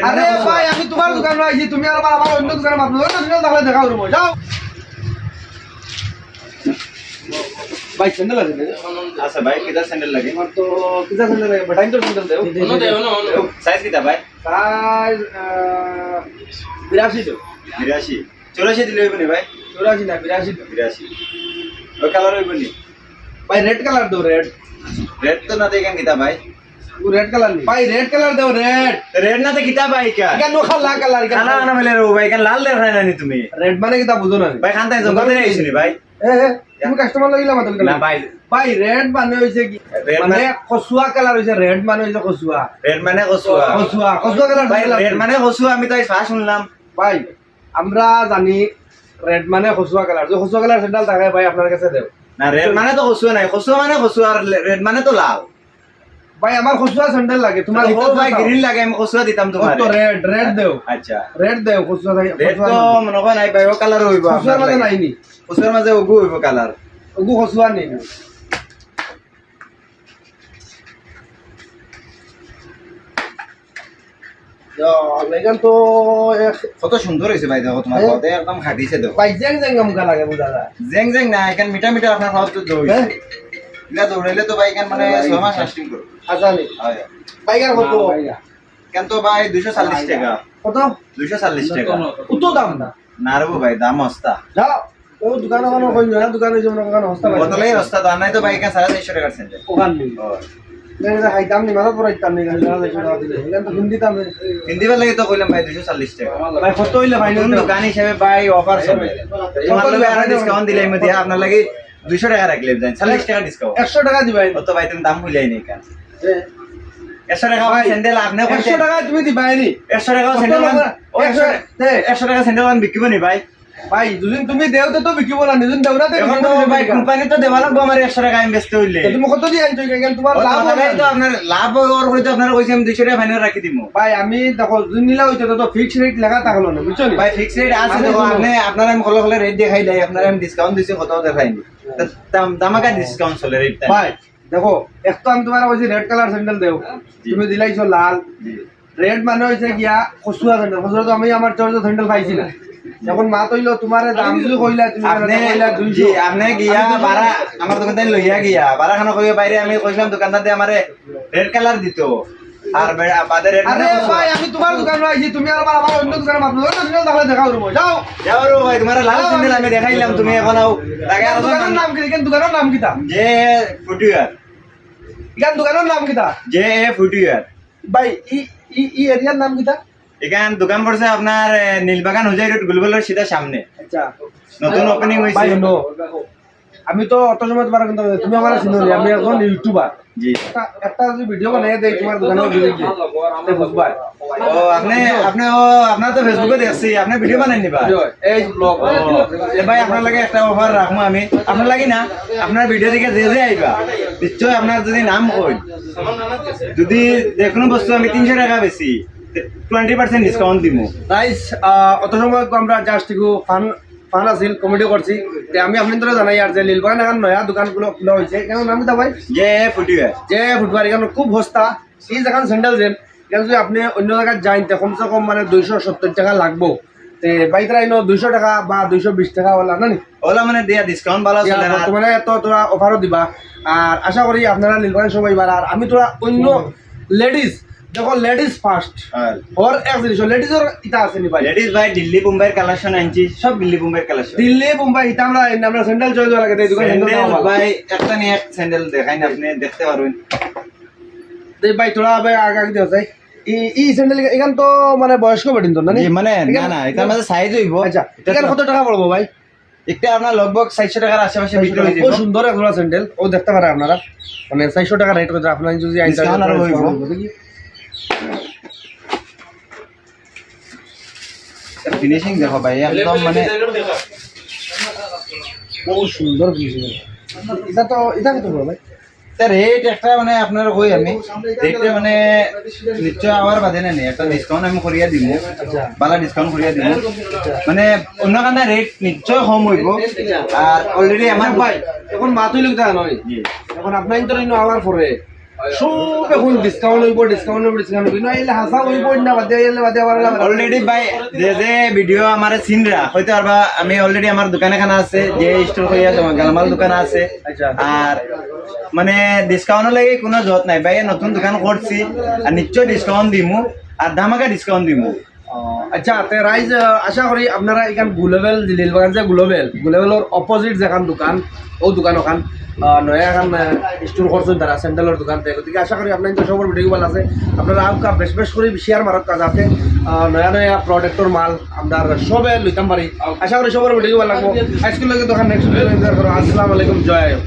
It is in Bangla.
আরে ভাই আমি তোমার দোকানে আইছি তুমি আর আমার অন্য দোকানে মাপলো না তাহলে দেখা করবো যাও ভাই স্যান্ডেল আছে আচ্ছা ভাই কিটা স্যান্ডেল লাগে আমার তো কিটা স্যান্ডেল লাগে বাটাইন তো স্যান্ডেল দেও সাইজ কিটা ভাই সাইজ 82 তো 82 84 দিলে হইব নি ভাই 84 না 82 তো 82 ওই কালার হইব নি ভাই রেড কালার দাও রেড রেড তো না দেখেন কিটা ভাই রেড কালার নি ভাই রেড কালার দাও রেড রেড না তো কিটা ভাই কা কেন খালা কালার কালা না মেলে রো ভাই কেন লাল দেখাই না নি তুমি রেড মানে কিটা বুঝো না ভাই খানতাই জঙ্গল রে আইছিনি ভাই তুমি কাস্টমার লাগিলা মাত না ভাই ভাই রেড মানে হইছে কি মানে কসুয়া কালার হইছে রেড মানে হইছে কসুয়া রেড মানে কসুয়া কসুয়া কালার ভাই রেড মানে কসুয়া আমি তো আজ ফার্স্ট শুনলাম ভাই আমরা জানি রেড মানে কসুয়া কালার যে কসুয়া কালার স্যান্ডেল থাকে ভাই আপনার কাছে দেও না রেড মানে তো কসুয়া নাই কসুয়া মানে কসুয়া আর রেড মানে তো লাল ভাই আমার কসুয়া স্যান্ডেল লাগে তোমার ও ভাই গ্রিন লাগে আমি কসুয়া দিতাম তোমার তো রেড রেড দেও আচ্ছা রেড দেও কসুয়া রেড তো মনে হয় নাই ভাই ও কালার হইব কসুয়ার মাঝে নাই নি কসুয়ার মাঝে ওগু হইব কালার ওগু কসুয়া নেই লেগান তো কত সুন্দর হইছে ভাই দেখো তোমার কথা একদম খাটিছে দেখো ভাই জেং জেং মুখা লাগে বুঝা যায় জেং জেং না এখান মিঠা মিঠা আপনার খাওয়া তো দৌড়ছে এটা দৌড়াইলে তো ভাই এখান মানে 6 মাস লাস্টিং করবে আজানি হয় বাইগার কত কেন তো ভাই 240 টাকা কত 240 টাকা কত দাম না না রে ভাই দাম হস্তা যাও ও দোকানে কোনো কই না দোকানে যেমন দোকানে হস্তা ভাই বদলাই হস্তা দাম নাই তো ভাই এখান 450 টাকা সেন্টার ওখান নেই মেরে হাই দাম নি মাথা পড়াই দাম নেই গাড়ি টাকা দিলে এখান তো হিন্দি দাম হিন্দি বার লাগে তো কইলাম ভাই 240 টাকা ভাই কত হইলে ভাই কোন দোকান হিসেবে ভাই অফার চলে তোমার লগে আর ডিসকাউন্ট দিলাই মধ্যে আপনার লাগে 200 টাকা রাখলে দেন 40 টাকা ডিসকাউন্ট 100 টাকা দিবাই কত ভাই তুমি দাম ভুলাই নাই কেন 100 টাকা ভাই স্যান্ডেল আপনি 100 টাকা তুমি দিবাই নি 100 টাকা স্যান্ডেল 100 টাকা স্যান্ডেল বিকিব নি ভাই ভাই দুদিন তুমি দেওতে তো বিকিব না দুদিন দেও না এখন তো ভাই কোম্পানি তো দেওয়া লাগবে আমার 100 টাকা আমি বেচতে হইলে তুমি কত দিয়ে আনছো কেন তোমার লাভ হবে তো আপনার লাভ ওর করে তো আপনারা কইছেন 200 টাকা ফাইনাল রাখি দিমু ভাই আমি দেখো দুদিন নিলা হইতো তো ফিক্স রেট লাগা থাকলো না বুঝছো নি ভাই ফিক্স রেট আছে দেখো আপনি আপনারা আমি খোলা খোলা রেট দেখাই দেই আপনারা আমি ডিসকাউন্ট দিছি কত দেখাইনি দামাকা ডিসকাউন্ট চলে রেটটা ভাই দেখো এক তো আমি তোমার কইছি রেড কালার স্যান্ডেল দেও তুমি দিলাইছো লাল রেড মানে হইছে গিয়া কসুয়া স্যান্ডেল কসুয়া তো আমি আমার চর্চ স্যান্ডেল পাইছি না যখন মা তইলো তোমার দাম যদি কইলা তুমি কইলা 200 আপনি গিয়া বারা আমার দোকান থেকে লইয়া গিয়া বারা খানা কইয়া বাইরে আমি কইলাম দোকানদার দিয়ে আমারে রেড কালার দিত আর বাদে রেড আরে ভাই আমি তোমার দোকানে আইছি তুমি আর আমার অন্য দোকানে মাপলো না তুমি তাহলে দেখা করবো যাও যাও রে ভাই তোমার লাল স্যান্ডেল আমি দেখাইলাম তুমি এখন আও টাকা আর দোকানের নাম কি কেন দোকানের নাম কিটা যে ফুটুয়ার কেন দোকানের নাম কিটা যে ফুটুয়ার ভাই ই এরিয়ার নাম কিটা এখান দোকান পড়ছে আপনার নীলবাগান হুজাই রোড গুলগুলের সিধা সামনে আচ্ছা নতুন ওপেনিং হইছে ভাই নো আমি তো অত সময় তোমার কিন্তু তুমি আমার চিনো আমি এখন ইউটিউবার জি একটা যদি ভিডিও বানাই দেই তোমার দোকানে ভিডিও কি তে বুঝবা ও আপনি ও আপনার তো ফেসবুকে দেখছি আপনি ভিডিও বানাই নিবা এই ব্লগ এ ভাই আপনার লাগে একটা অফার রাখমু আমি আপনার লাগি না আপনার ভিডিও দেখে যে আইবা নিশ্চয় আপনার যদি নাম কই যদি যে কোনো বস্তু আমি 300 টাকা বেশি 20% ডিসকাউন্ট দিমু গাইস অত সময় আমরা জাস্ট একটু ফান আছিল কমেডি করছি তে আমি আপনাদের জানাই আর যে লীলবাগান এখন নয়া দোকানগুলো খোলা হয়েছে কেন নাম কি ভাই যে ফুটুয়ার যে ফুটবার এখানে খুব সস্তা এই যেখান স্যান্ডেল যেন এখানে যদি আপনি অন্য জায়গায় যান তে কমসে কম মানে 270 টাকা লাগবো তে বাইকরা ইনো 200 টাকা বা 220 টাকা ওলা না নি ওলা মানে দিয়া ডিসকাউন্ট ভালো চলে না মানে এত তোরা অফারও দিবা আর আশা করি আপনারা লীলবাগান সবাই বার আর আমি তোরা অন্য লেডিস দেখো লেডিস ফার্স্ট और এক জিনিস লেডিসের ইটা আছে নি ভাই লেডিস ভাই দিল্লি বোম্বাইয়ের কালেকশন আনছি সব দিল্লি বোম্বাইয়ের কালেকশন দিল্লি মুম্বাই ইটা আমরা স্যান্ডেল চয়েস লাগে এই দোকানে স্যান্ডেল ভাই একটা নিয়ে এক স্যান্ডেল দেখাই না আপনি দেখতে পারবেন দেই ভাই তোরা ভাই আগে দিও যাই ই স্যান্ডেল এখান তো মানে বয়স্ক বেটিন তো না নি মানে না না এটার মধ্যে সাইজ হইব আচ্ছা এখানে কত টাকা পড়বো ভাই একটা আপনার লগভগ 400 টাকার আশেপাশে বিক্রি হয়ে ও যাবে সুন্দর এক জোড়া স্যান্ডেল ও দেখতে পারে আপনারা মানে 400 টাকা রেট করে আপনারা যদি আইন Discount আরো হইবো। ফিনিশিং দেখো ভাই একদম মানে ও সুন্দর ফিনিশিং এটা কত পড়বে ভাই তার রেট একটা মানে আপনার কই আমি রেটে মানে নিশ্চয় আবার বাদে না একটা ডিসকাউন্ট আমি করিয়া দিব বালা ডিসকাউন্ট করিয়া দিব মানে অন্য কান্দা রেট নিশ্চয় কম হইব আর অলরেডি আমার ভাই এখন মাতুই লোক দেখা নয় এখন আপনার তো আওয়ার পরে সব এখন ডিসকাউন্ট হইব ডিসকাউন্ট হইব না এলে হাসা হইব না বাদে এলে বাদে আবার অলরেডি ভাই যে ভিডিও আমার চিনরা হয়তো আর আমি অলরেডি আমার দোকানে খানা আছে যে স্টোর হয়ে আছে আমার গালমাল দোকান আছে আচ্ছা। আর মানে ডিসকাউন্ট লাগে কোনো জট নাই ভাই নতুন দোকান করছি আর নিশ্চয় ডিসকাউন্ট দিমু আর ধামাকা ডিসকাউন্ট দিমু আচ্ছা তে রাইজ আশা করি আপনারা এখান গ্লোবেল দিলিল বাগান যে গ্লোবেলের অপোজিট যেখান দোকান ও দোকান ওখান নয়া এখন স্টোর করছেন তারা স্যান্ডেলের দোকান থেকে গতিকে আশা করি আপনার তো সবার ভিডিও ভালো আছে আপনারা আউকা বেশ বেশ করে শেয়ার মারত কাজ আছে নয়া নয়া প্রোডাক্টর মাল আপনার সবে লইতাম পারি আশা করি সবার ভিডিও ভালো লাগবো আজকে লাগে দোকান নেক্সট ভিডিও আসসালামু আলাইকুম জয় আয়ো।